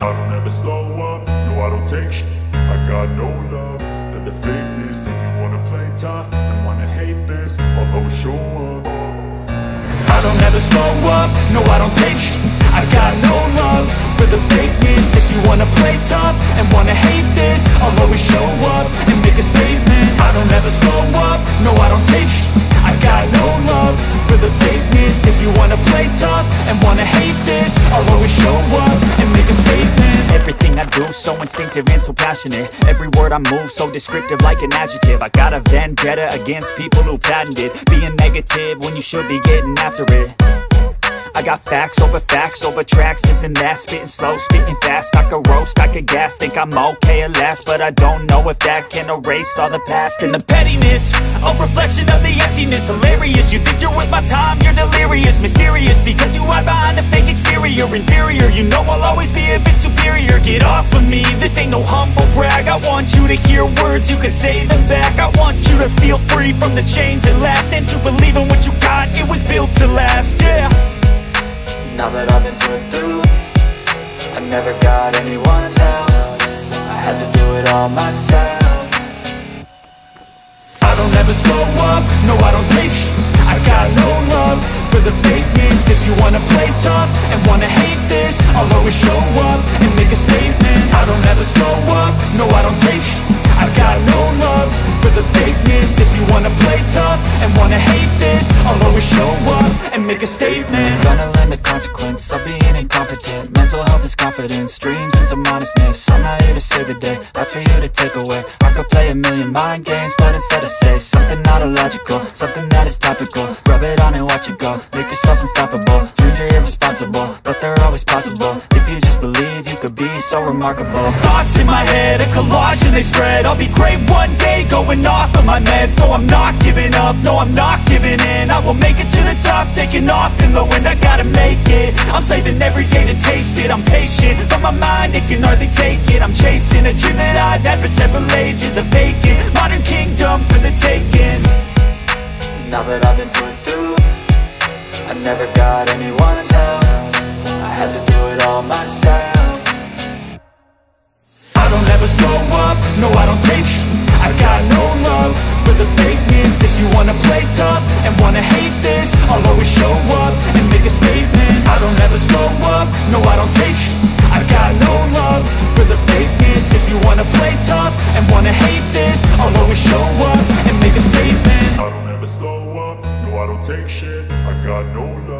I don't ever slow up, no I don't take shit. I got no love for the fakeness. If you wanna play tough and wanna hate this, I'll always show up. I don't ever slow up, no I don't take shit. I got no love for the fakeness. If you wanna play tough and wanna hate this, I'll always show up and make a statement. I don't ever slow up, no I don't take shit. I got no love for the fakeness. If you wanna play tough and wanna hate this, I'll always show up and make a statement. Everything I do so instinctive and so passionate. Every word I move so descriptive like an adjective. I got a vendetta against people who patented being negative when you should be getting after it. I got facts over tracks, this and that. Spitting slow, spitting fast, I could roast, I could gas. Think I'm okay at last, but I don't know if that can erase all the past. And the pettiness, a reflection of the emptiness. Hilarious, you think you're worth my time, you're delirious. Mysterious, because you hide behind a fake exterior. Inferior, you know I'll always be a bit superior. Get off of me, this ain't no humble brag. I want you to hear words, you can say them back. I want you to feel free from the chains that last, and to believe in what you got, it was built to last, yeah. Now that I've been put through, I never got anyone's help. I had to do it all myself. I don't ever slow up, no I don't take shit. I got no love for the fakeness. If you wanna play tough and wanna hate this, I'll always show up and make a statement. I don't ever slow up, no I don't take shit. I got no love for the fakeness. If you wanna play tough and wanna hate this, I'll always show up and make a statement. Gonna learn the consequence of being incompetent. Mental health is confidence, dreams and some honestness. I'm not here to save the day, that's for you to take away. I could play a million mind games, but instead I say something not illogical, something that is topical. Rub it on and watch it go, make yourself unstoppable. Dreams are irresponsible, but they're always possible. If you just believe, you could be so remarkable. Thoughts in my head, a collage and they spread. I'll be great one day, going off of my meds. No, I'm not giving up, no, I'm not giving in. I will make it to the top, taking off in the wind. I gotta make it, I'm saving every day to taste it. I'm patient, but my mind, it can hardly take it. I'm chasing a dream that I've had for several ages. A vacant, modern kingdom for the taking. Now that I've been put through, I never got anyone's help. I had to do it all myself. I don't ever slow up, no I don't take shit. I got no love for the fakeness. If you wanna play tough and wanna hate this, I'll always show up and make a statement. I don't ever slow up, no I don't take shit. I got no love for the fakeness. If you wanna play tough and wanna hate this, I'll always show up and make a statement. I don't ever slow up, no I don't take shit. I got no love